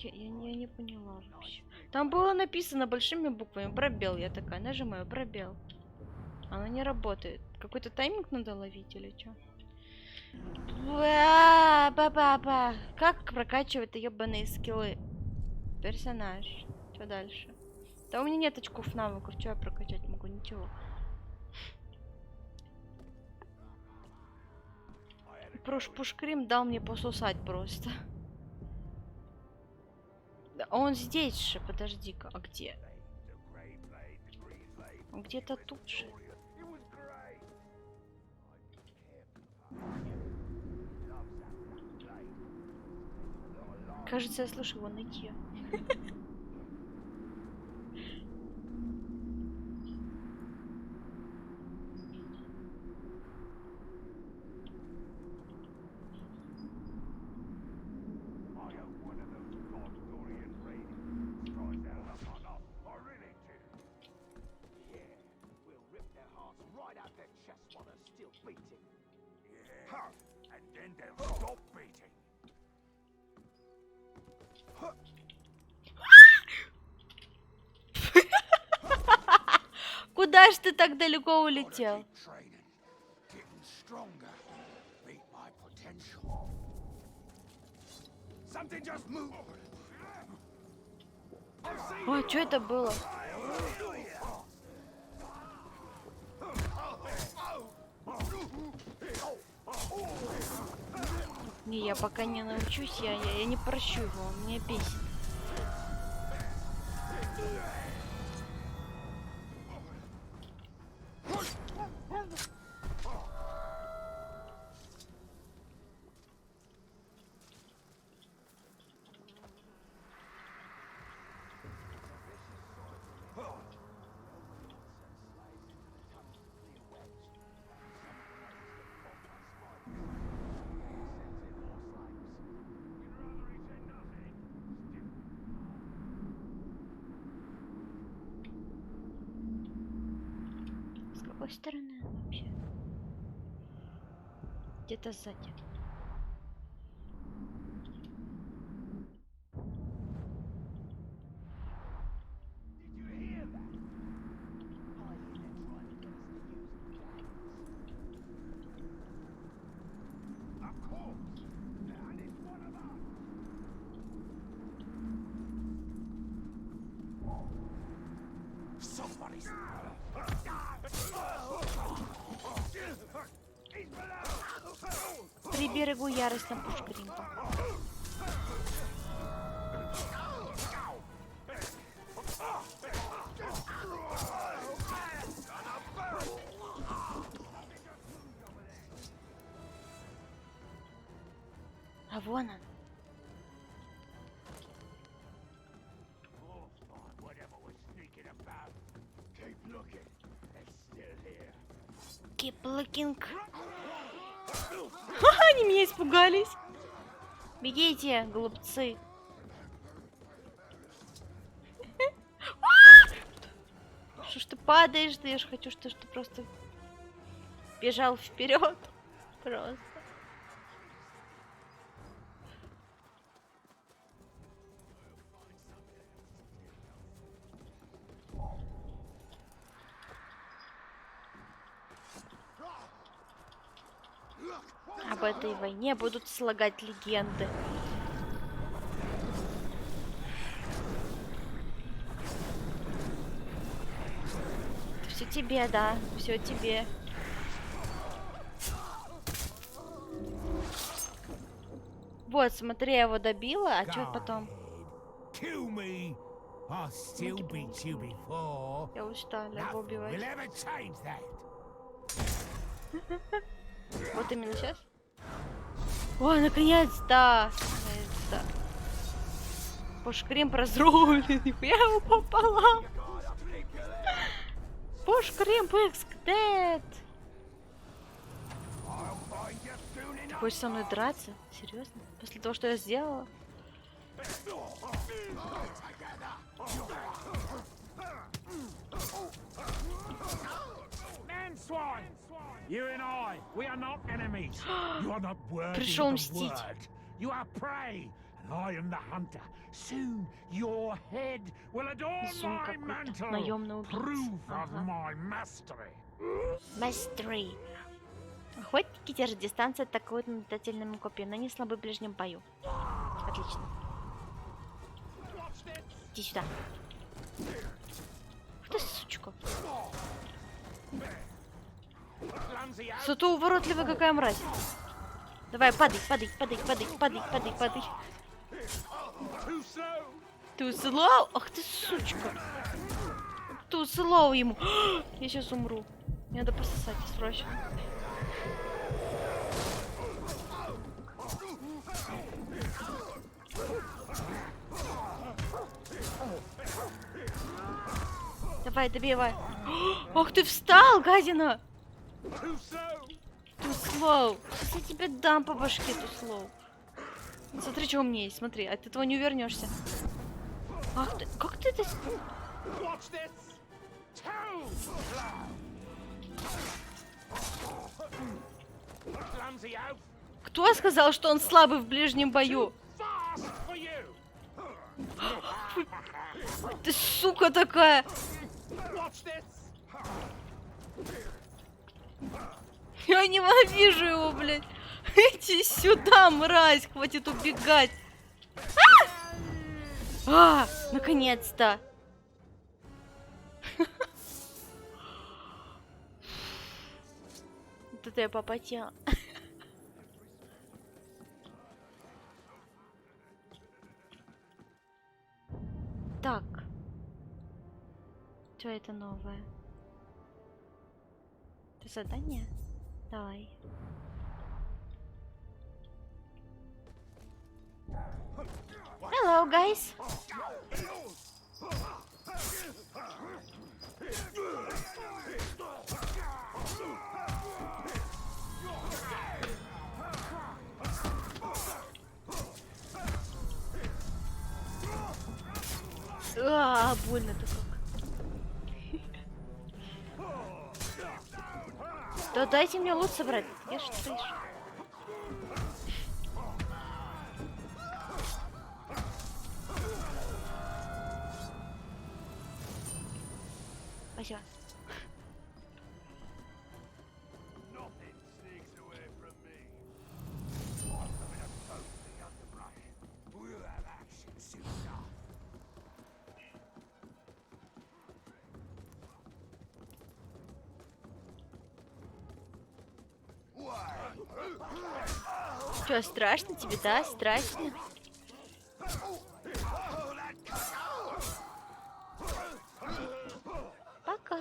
Я не поняла вообще. Там было написано большими буквами пробел, я такая нажимаю пробел. Оно не работает. Какой-то тайминг надо ловить или что? Ба-ба-ба. Как прокачивать ебаные скиллы? Персонаж. Что дальше? Да у меня нет очков навыков, что я прокачать могу? Ничего. Пушкрим дал мне посусать просто. Да он здесь же, подожди-ка, а где? Где-то тут же. Кажется, я слышу его нытье. I hope one of those God-Dorian raiders tries their luck on us. I really do. Yeah, we'll rip their hearts right out their chests while they're still beating. Yeah. Huh. And then they'll stop beating. Куда ж ты так далеко улетел? Training, getting stronger, beat my potential. Something just moved. Ой, что это было? Не, я пока не научусь, я не прощу его, он меня бесит. С какой стороны он вообще? Где-то сзади. Somebody's. Приберегу ярость на пушкаринку. А вон он. Whatever was sneaking about. Keep looking. It's still here. Keep looking. Они меня испугались. Бегите, голубцы. Что ж ты падаешь? Да я ж хочу, что ты просто бежал вперед. Просто. Об этой войне будут слагать легенды. Все тебе, да, все тебе. Вот, смотри, я его добила, а что потом? Kill me. I'll still beat you before. Я устала его Nothing will убивать. ever change that. Вот именно сейчас. Ой, наконец-то! Наконец-то. Пушкрим разрулит, нихуя его пополам. Пушкрим Пикс Дед. Ты хочешь со мной драться? Серьезно? После того, что я сделала? Manswine! You and I, we are not enemies. You are not worthy Пришел of the мстить. word. You are prey, and I am the hunter. Soon your head will adorn Везун my какой-то, mantle. наемный убийца. Proof of Ага. my mastery. Mastery. Охотники держат дистанцию, атакуют метательными копьями, но не слабы в ближнем бою. Отлично. Иди сюда. Ух ты, сучка. Зато уворотливая какая мразь. Давай, падай, падай, падай, падай, падай, падай, падай. Too slow. Too slow? Ах ты, сучка. Too slow ему. Я сейчас умру. Мне надо пососать срочно. Давай, добивай. Ох, ты встал, гадина! Туслоу. Сейчас я тебе дам по башке, Туслоу. Смотри, что у меня есть, смотри. От этого не увернешься. Ах ты, как ты это... Кто сказал, что он слабый в ближнем бою? Ты сука такая! Я ненавижу его, блядь! Иди сюда, мразь! Хватит убегать! Наконец-то! Вот это я попотела. Так. Что это новое? Это задание? Давай. Hello, guys. Больно-то как. Да дайте мне лут собрать. Я что слышу? Спасибо. Что, страшно тебе, да? Страшно? Пока.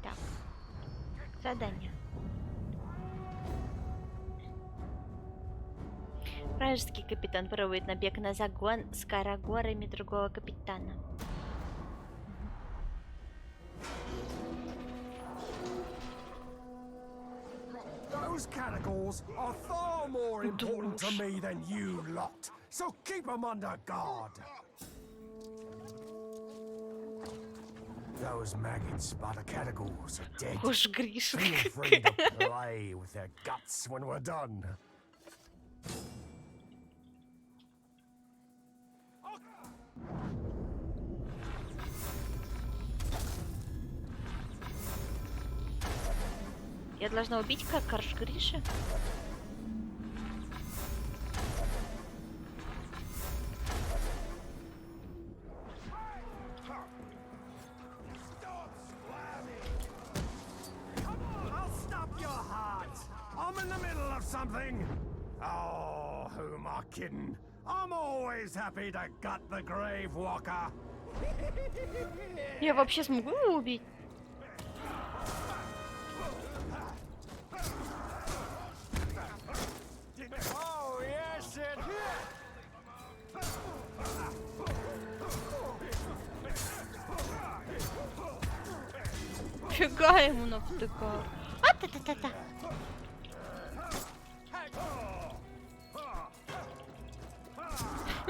Так. Задание. Вражеский капитан проводит набег на загон с карагорами другого капитана. Those Caragors are far more important to me than you lot, so keep them under guard. Those maggots by the Caragors are dead. Уж Гриша. Feel free to play with their guts when we're done. Я должна убить как Карш Гриша? I'll stop your heart. I'm in the middle of something. Oh, who am I kidding? I'm always happy to gut the grave walker. Я вообще смогу его убить? Oh, yes, it. Фига ему навтыкал. А-та-та-та-та.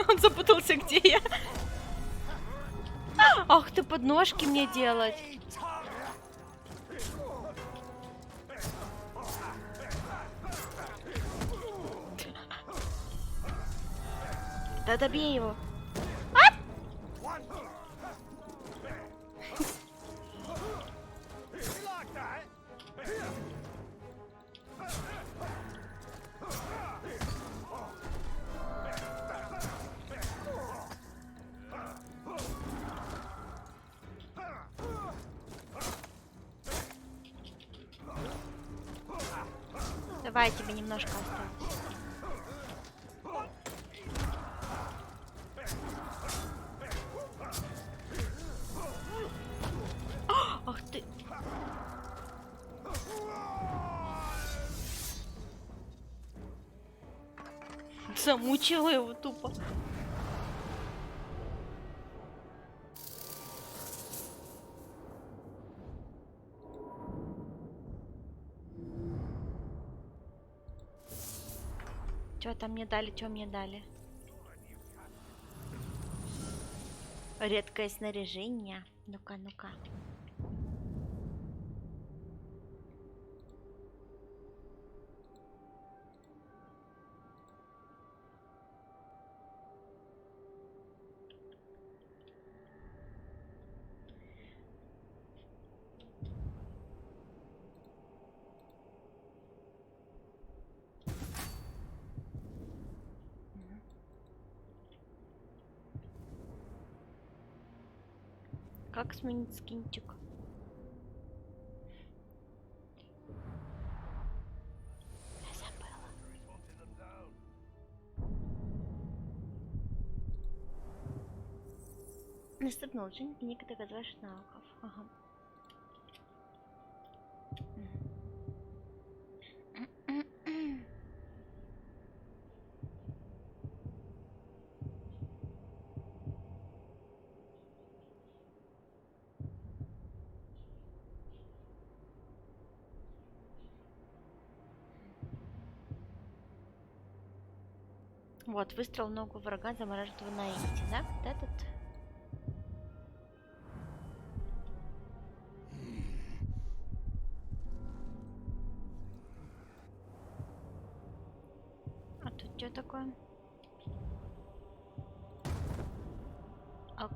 Он запутался, где я. Ах ты, подножки мне делать. Да добей его. Давай, тебе немножко осталось. Замучила его тупо. Чё там мне дали, чё мне дали? Редкое снаряжение. Ну-ка, ну-ка. Как сменить скинчик? Я забыла. Наступно улучшение некоторых из ваших навыков. Ага. Вот, выстрел в ногу врага замораживает его на инте, да? Вот этот. А тут что такое? Ок.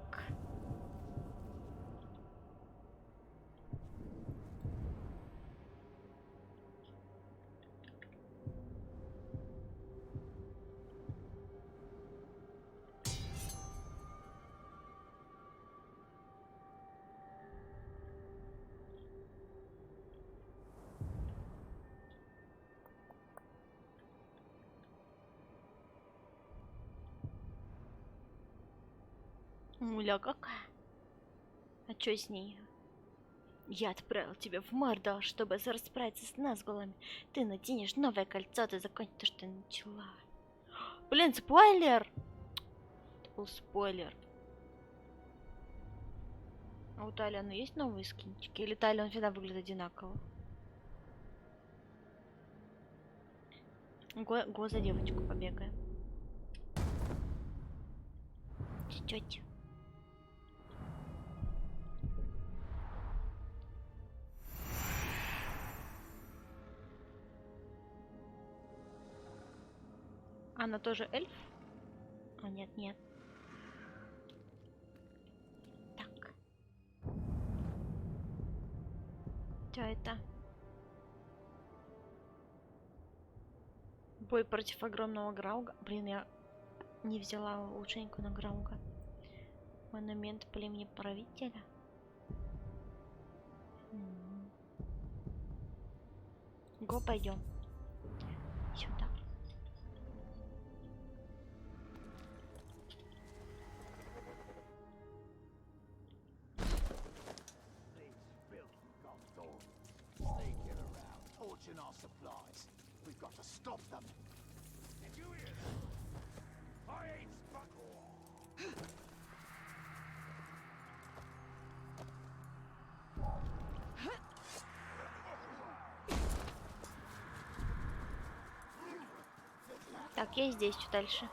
Муля какая? А чё с ней? Я отправил тебя в Мордор, чтобы расправиться с Назгулами. Ты наденешь новое кольцо, ты закончишь то, что ты начала. Блин, спойлер! Это был спойлер. А у Талиана есть новые скинчики? Или Талиан всегда выглядит одинаково? Го за девочку побегаем. Тетя. Она тоже эльф? А, нет, нет. Так. Что это? Бой против огромного Грауга. Блин, я не взяла улучшеньку на Грауга. Монумент племени правителя. Го, пойдем. Сюда. Our supplies. We've got to stop them. Did you hear that? I ain't stuck. Так, я здесь, что дальше?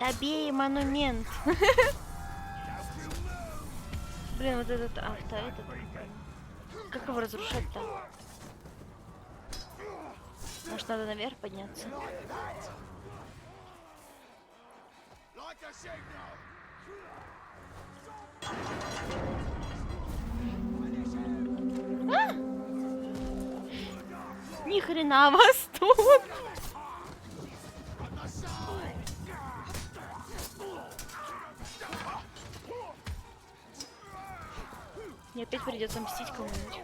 Добей монумент. Блин, вот этот авто, этот. Как его разрушать-то? Может, надо наверх подняться? А! Ни хрена вас тут! Мне опять придется мстить кому-нибудь.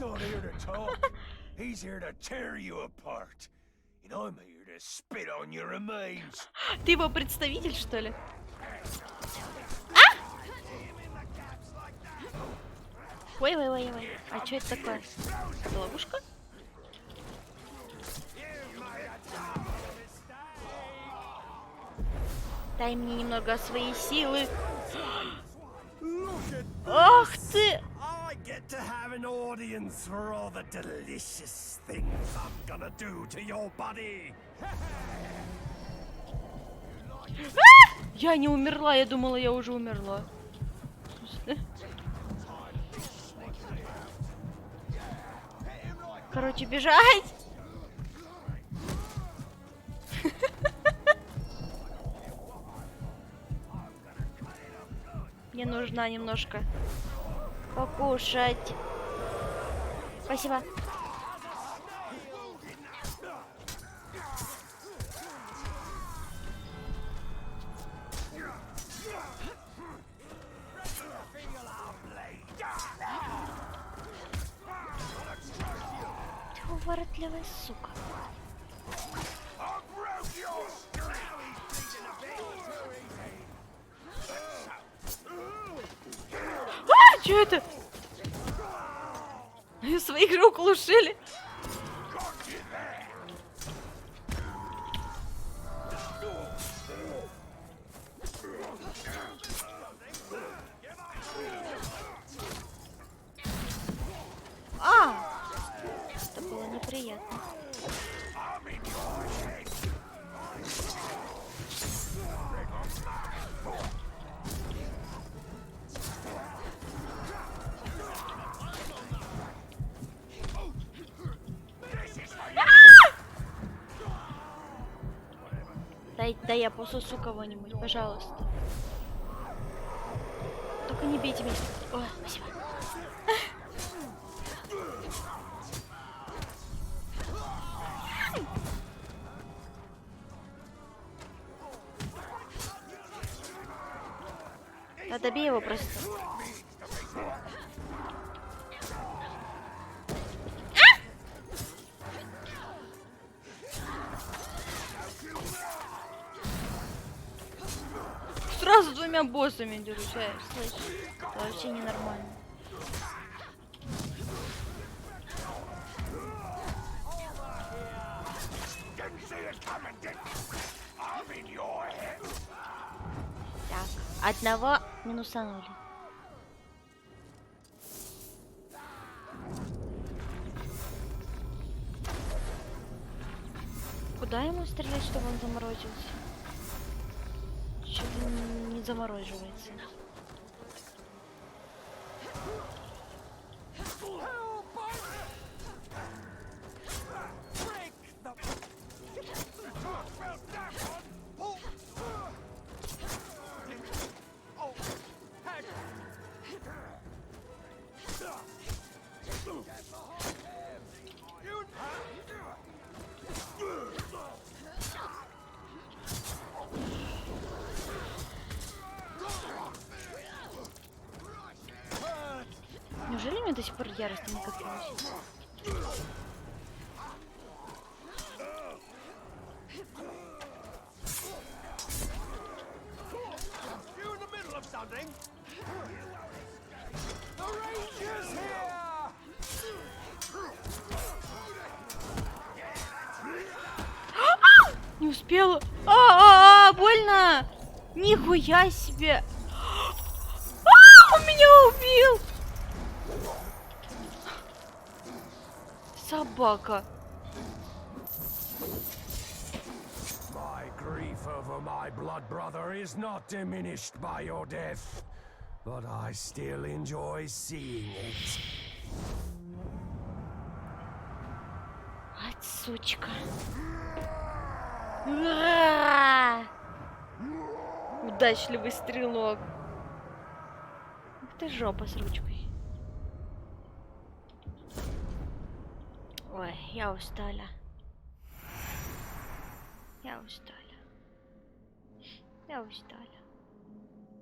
not here to talk. He's here to tear you apart. And I'm here to spit on your remains. Ты его представитель, что ли? Ой. А что это такое? Это ловушка? Дай мне немного своей силы. Ах ты! I get to have an audience for all the delicious things I'm gonna do to your body. Я не умерла, я думала, я уже умерла. Короче, бежать! Мне нужно немножко покушать. Спасибо. Ты уворотливая сука. А, что это? Своих рук лишили. Это было неприятно. Дай я пососу кого-нибудь, пожалуйста. Только не бейте меня. Ой, спасибо. Да добей его просто. Сразу двумя боссами держусь, слышь, это вообще ненормально. Так, одного минусанули. Куда ему стрелять, чтобы он заморозился? Что-то не замороживается. Неужели у меня до сих пор ярость не копилась? Не успела. Больно! Нихуя себе! Он меня убил! Собака. My grief over my blood brother is not diminished by your death, but I still enjoy seeing it. Ать, сучка. Удачливый стрелок. Ух ты, жопа с ручкой. Ой, я устала. Я устала. Я устала.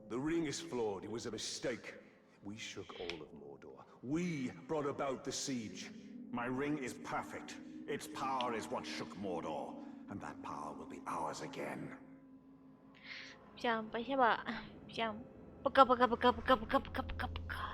The ring is flawed. It was a mistake. We shook all of Mordor. We brought about the siege. My ring is perfect. Its power is what shook Mordor, and that power will be ours again. Всем спасибо. Всем пока-пока-пока-пока-пока-пока-пока.